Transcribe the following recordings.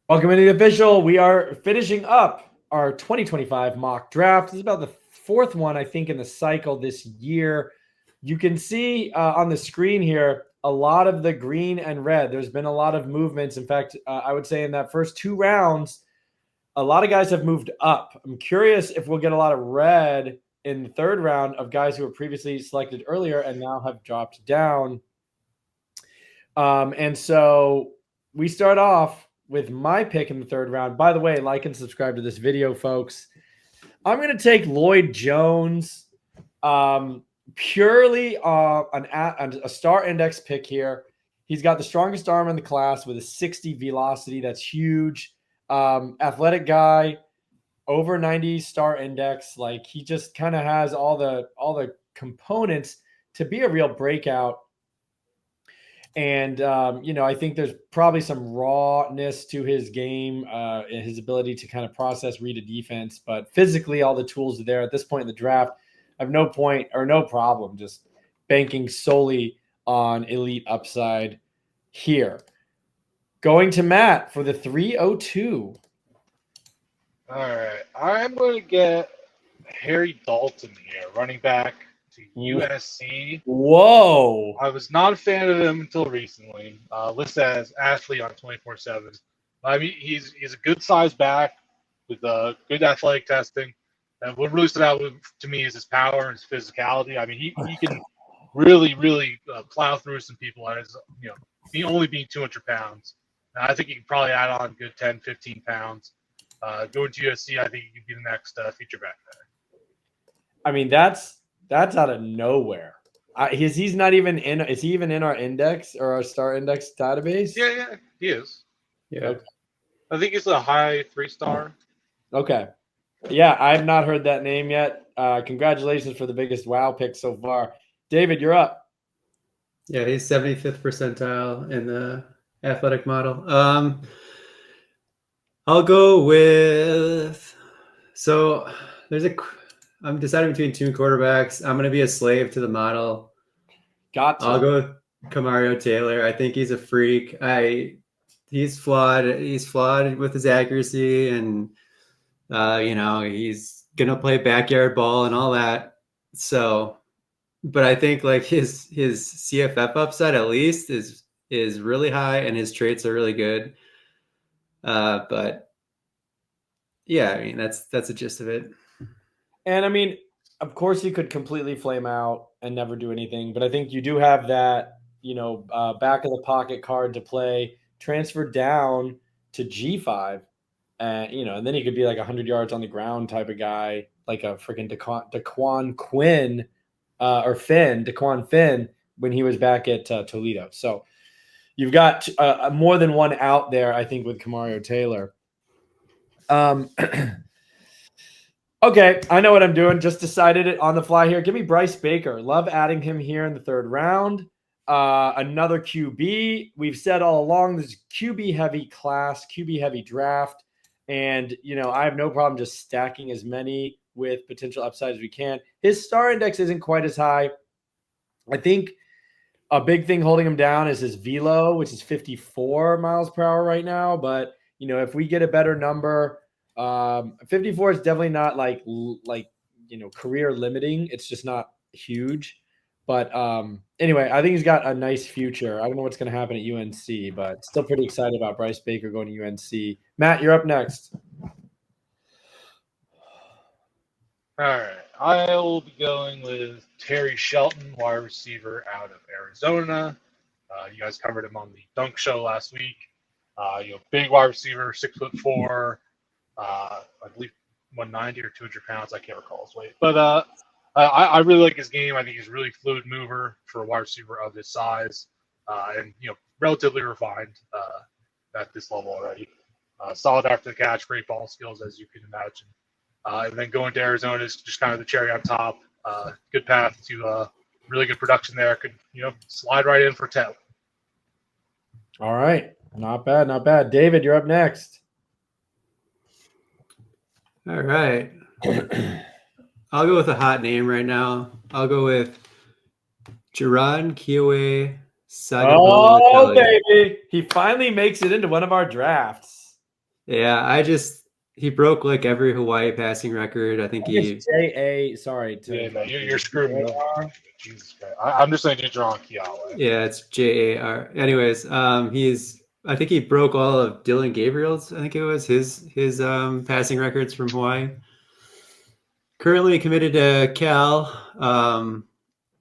Welcome into the official. We are finishing up our 2025 mock draft. This is about the fourth one, I think, in the cycle this year. You can see on the screen here a lot of the green and red. There's been a lot of movements. In fact, I would say in that first two rounds, a lot of guys have moved up. I'm curious if we'll get a lot of red in the third round of guys who were previously selected earlier and now have dropped down. And so we start off with my pick in the third round. By the way, like and subscribe to this video, folks. I'm going to take Lloyd Jones, purely a star index pick here. He's got the strongest arm in the class with a 60 velocity. That's huge. Athletic guy, over 90 star index. Like, he just kind of has all the components to be a real breakout. And, I think there's probably some rawness to his game, his ability to kind of process, read a defense. But physically, all the tools are there. At this point in the draft, I have no problem just banking solely on elite upside here. Going to Matt for the 302. All right. I'm going to get Harry Dalton here, running back to USC. Whoa. I was not a fan of him until recently. Listed as athlete on 24/7. I mean, he's a good size back with good athletic testing. And what really stood out to me is his power and his physicality. I mean, he can really plow through some people at his, he only being 200 pounds. And I think he can probably add on a good 10, 15 pounds. Going to USC, I think he could be the next feature back there. I mean, that's out of nowhere. He's not even in. Is he even in our index or our star index database? Yeah, he is. Yeah. Okay. I think he's a high 3-star. Okay. Yeah, I have not heard that name yet. Congratulations for the biggest wow pick so far. David, you're up. Yeah, he's 75th percentile in the athletic model. I'll go with. So I'm deciding between two quarterbacks. I'm going to be a slave to the model. I'll go with Camario Taylor. I think he's a freak. He's flawed. He's flawed with his accuracy, and he's gonna play backyard ball and all that. So, but I think like his CFF upside at least is really high, and his traits are really good. But yeah, I mean that's the gist of it. And I mean, of course, he could completely flame out and never do anything, but I think you do have that, back of the pocket card to play. Transfer down to G5, and then he could be like 100 yards on the ground type of guy, like a freaking DeQuan Quinn DeQuan Finn when he was back at Toledo. So you've got more than one out there, I think, with Camario Taylor. Okay, I know what I'm doing. Just decided it on the fly here. Give me Bryce Baker. Love adding him here in the third round. Another QB. We've said all along this QB heavy class, QB heavy draft. And, I have no problem just stacking as many with potential upside as we can. His star index isn't quite as high. I think a big thing holding him down is his velo, which is 54 miles per hour right now. But, if we get a better number, 54 is definitely not like career limiting. It's just not huge. But anyway, I think he's got a nice future. I don't know what's going to happen at UNC, but still pretty excited about Bryce Baker going to UNC. Matt, you're up next. All right. I'll be going with Terry Shelton, wide receiver out of Arizona. You guys covered him on the Dunk Show last week. Big wide receiver, 6'4". I believe 190 or 200 pounds. I can't recall his weight, but I really like his game. I think he's a really fluid mover for a wide receiver of his size, and relatively refined at this level already. Solid after the catch, great ball skills, as you can imagine. And then going to Arizona is just kind of the cherry on top. Good path to really good production there. Could slide right in for 10. All right, not bad, not bad. David, you're up next. All right. I'll go with a hot name right now. I'll go with Jaron-Keawe. Oh, baby. He finally makes it into one of our drafts. Yeah, he broke like every Hawaii passing record. I think he. J.A. Sorry. Yeah, no, you're screwing me up. Jesus Christ. I'm just going to do Jaron-Keawe. Yeah, it's Jar. Anyways, I think he broke all of Dylan Gabriel's. I think it was his passing records from Hawaii. Currently committed to Cal.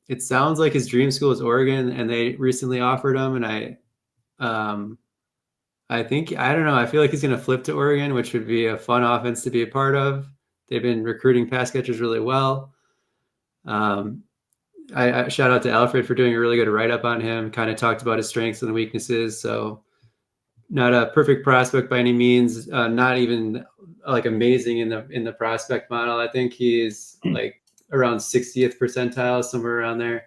It sounds like his dream school is Oregon, and they recently offered him. And I think I don't know. I feel like he's going to flip to Oregon, which would be a fun offense to be a part of. They've been recruiting pass catchers really well. I shout out to Alfred for doing a really good write-up on him, kind of talked about his strengths and weaknesses. So not a perfect prospect by any means, not even like amazing in the prospect model. I think he's like around 60th percentile, somewhere around there,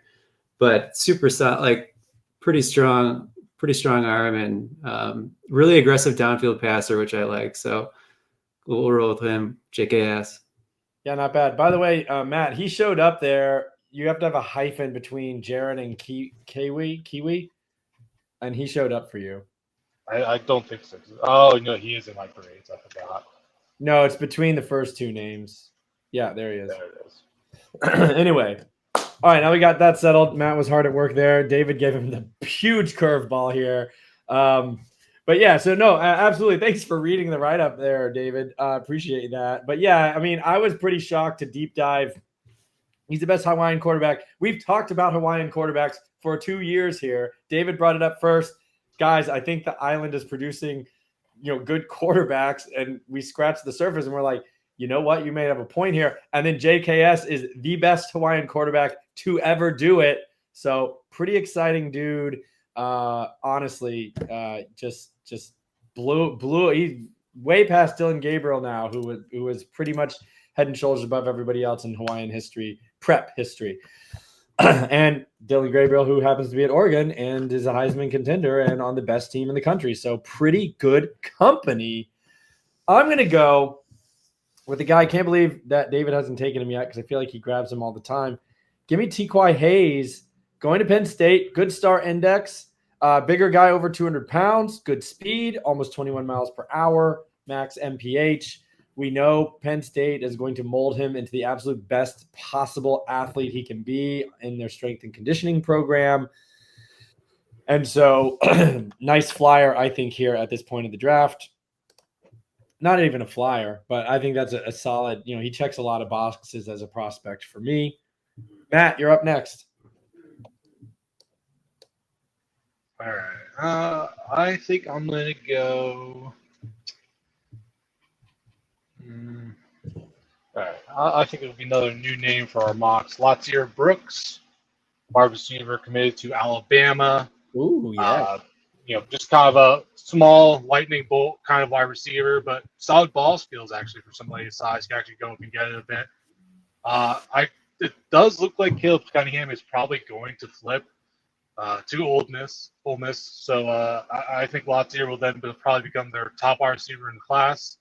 but super like pretty strong arm and really aggressive downfield passer, which I like. So we'll roll with him. JKS. Yeah, not bad. By the way, Matt, he showed up there. You have to have a hyphen between Jaron and Kiwi, and he showed up for you. I don't think so. Oh, no, he is in my grades. I forgot. No, it's between the first two names. Yeah, there he is. There it is. Anyway, all right, now we got that settled. Matt was hard at work there. David gave him the huge curveball here. But yeah, so no, absolutely. Thanks for reading the write-up there, David. Appreciate that. But yeah, I mean, I was pretty shocked to deep dive. He's the best Hawaiian quarterback. We've talked about Hawaiian quarterbacks for 2 years here. David brought it up first. Guys, I think the island is producing, good quarterbacks, and we scratched the surface and we're like, you know what? You may have a point here. And then JKS is the best Hawaiian quarterback to ever do it. So pretty exciting dude. Honestly, just blew. He's way past Dylan Gabriel now, who was pretty much head and shoulders above everybody else in Hawaiian history, prep history. And Dylan Gabriel, who happens to be at Oregon and is a Heisman contender and on the best team in the country. So pretty good company. I'm going to go with the guy. I can't believe that David hasn't taken him yet because I feel like he grabs him all the time. Give me T.Quai Hayes, going to Penn State, good star index, bigger guy, over 200 pounds, good speed, almost 21 miles per hour, max MPH. We know Penn State is going to mold him into the absolute best possible athlete he can be in their strength and conditioning program. And so nice flyer, I think, here at this point of the draft. Not even a flyer, but I think that's a solid, he checks a lot of boxes as a prospect for me. Matt, you're up next. All right. I think I'm going to go. All right. I think it'll be another new name for our mocks. Latier Brooks, wide receiver, committed to Alabama. Ooh, yeah. Just kind of a small lightning bolt kind of wide receiver, but solid ball skills actually for somebody his size. Can actually go up and get it a bit. It does look like Caleb Cunningham is probably going to flip to Ole Miss. So I think Latier will then probably become their top wide receiver in the class.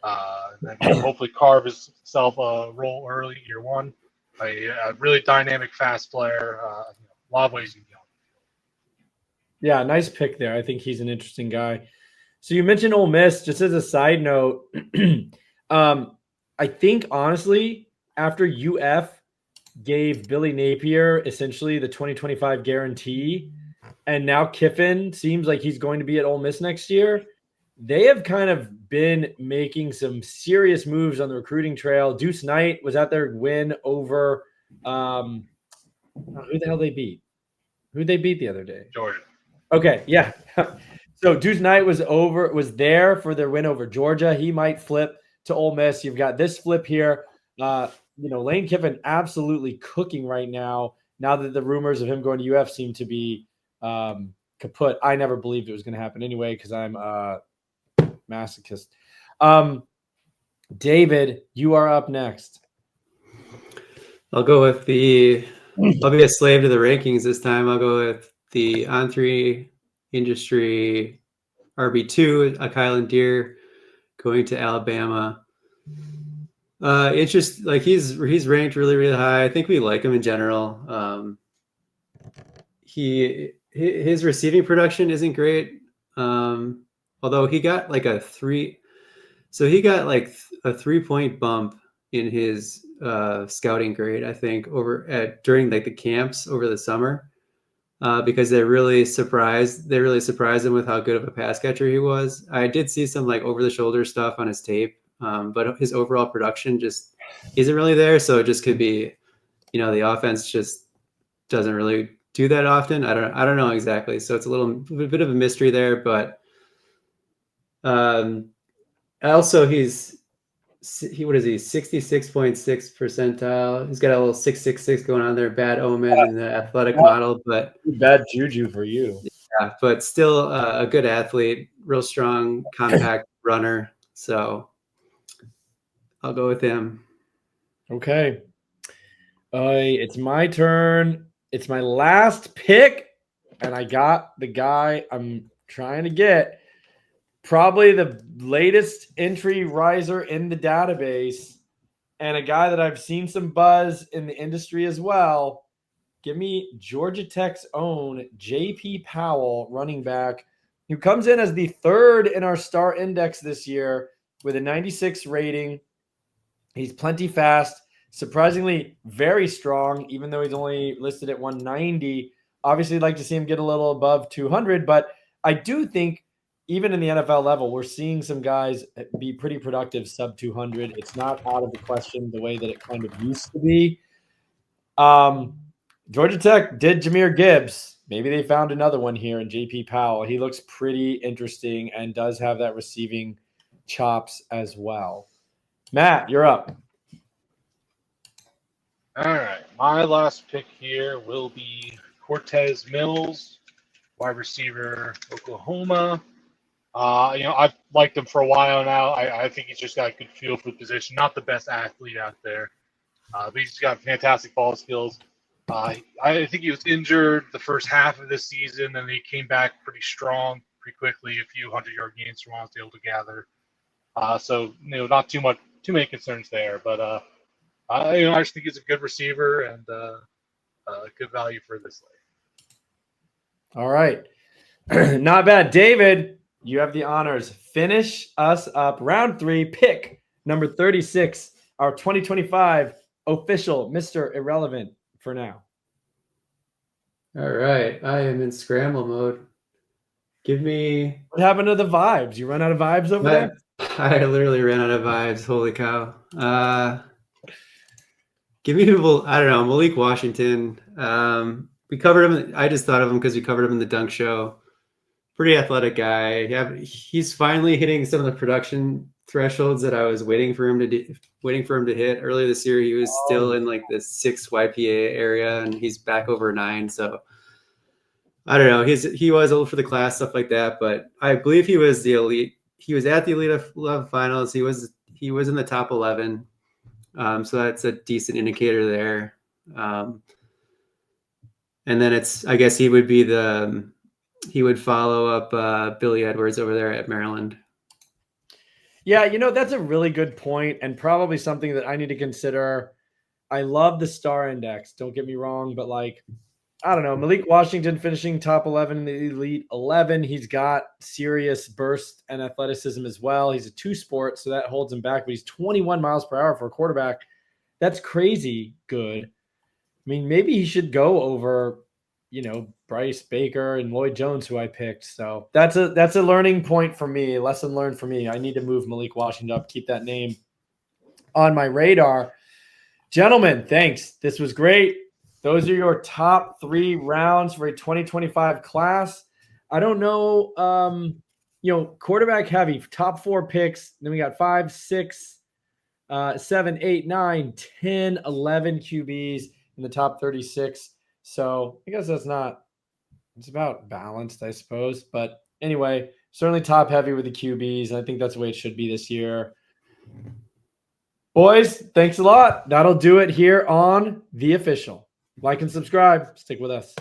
And then hopefully carve himself a role early year one. A really dynamic, fast player. A lot of ways you can go. Yeah, nice pick there. I think he's an interesting guy. So you mentioned Ole Miss. Just as a side note, I think honestly, after UF gave Billy Napier essentially the 2025 guarantee, and now Kiffin seems like he's going to be at Ole Miss next year, they have kind of been making some serious moves on the recruiting trail. Deuce Knight was at their win over who the hell they beat? Who'd they beat the other day? Georgia. Okay, yeah. So Deuce Knight was there for their win over Georgia. He might flip to Ole Miss. You've got this flip here. Lane Kiffin absolutely cooking right now. Now that the rumors of him going to UF seem to be kaput. I never believed it was going to happen anyway because I'm masochist. David, you are up next. I'll go with I'll be a slave to the rankings this time. I'll go with the On3 Industry RB2, Kylan Deere, going to Alabama. He's ranked really, really high. I think we like him in general. His receiving production isn't great. Although he got like a 3. So he got like a 3-point bump in his scouting grade, I think, during like the camps over the summer, because they really surprised him with how good of a pass catcher he was. I did see some like over the shoulder stuff on his tape, but his overall production just isn't really there. So it just could be, the offense just doesn't really do that often. I don't know exactly. So it's a bit of a mystery there, but also what is he, 66.6 percentile. He's got a little 666 going on there, bad omen in the athletic model, but bad juju for you. Yeah, but still a good athlete, real strong, compact runner. So I'll go with him. Okay. It's my turn. It's my last pick, and I got the guy I'm trying to get. Probably the latest entry riser in the database, and a guy that I've seen some buzz in the industry as well. Give me Georgia Tech's own J.P. Powell, running back, who comes in as the third in our star index this year with a 96 rating. He's plenty fast, surprisingly very strong, even though he's only listed at 190. Obviously, I'd like to see him get a little above 200, but I do think even in the NFL level, we're seeing some guys be pretty productive sub 200. It's not out of the question the way that it kind of used to be. Georgia Tech did Jahmyr Gibbs. Maybe they found another one here in J.P. Powell. He looks pretty interesting and does have that receiving chops as well. Matt, you're up. All right. My last pick here will be Cortez Mills, wide receiver, Oklahoma. I've liked him for a while now. I think he's just got a good feel for the position. Not the best athlete out there, but he's got fantastic ball skills. I think he was injured the first half of this season, and he came back pretty strong, pretty quickly. A few 100-yard gains from what I was able to gather. So not too many concerns there. But I just think he's a good receiver and good value for this late. All right, not bad, David. You have the honors. Finish us up. Round 3, pick number 36, our 2025 official Mr. Irrelevant for now. All right. I am in scramble mode. Give me... What happened to the vibes? You run out of vibes over there? I literally ran out of vibes. Holy cow. Give me people, I don't know, Malik Washington. We covered him. I just thought of him because we covered him in the Dunk Show. Pretty athletic guy. He's finally hitting some of the production thresholds that I was waiting for him to hit. Earlier this year, he was still in like the 6 YPA area, and he's back over 9. So I don't know. He was old for the class, stuff like that. But I believe he was the elite. He was at the Elite 11 finals. He was in the top 11. So that's a decent indicator there. And then I guess he would follow up Billy Edwards over there at Maryland. Yeah, that's a really good point and probably something that I need to consider. I love the star index. Don't get me wrong, but I don't know. Malik Washington finishing top 11 in the Elite 11. He's got serious burst and athleticism as well. He's a 2-sport, so that holds him back, but he's 21 miles per hour for a quarterback. That's crazy good. I mean, maybe he should go over, Bryce Baker and Lloyd Jones, who I picked. So that's a learning point for me, a lesson learned for me. I need to move Malik Washington up, keep that name on my radar. Gentlemen, thanks. This was great. Those are your top 3 rounds for a 2025 class. I don't know, quarterback heavy, top 4 picks. Then we got 5, 6, 7, 8, 9, 10, 11 QBs in the top 36. So I guess it's about balanced, I suppose. But anyway, certainly top heavy with the QBs. And I think that's the way it should be this year. Boys, thanks a lot. That'll do it here on The Official. Like and subscribe. Stick with us.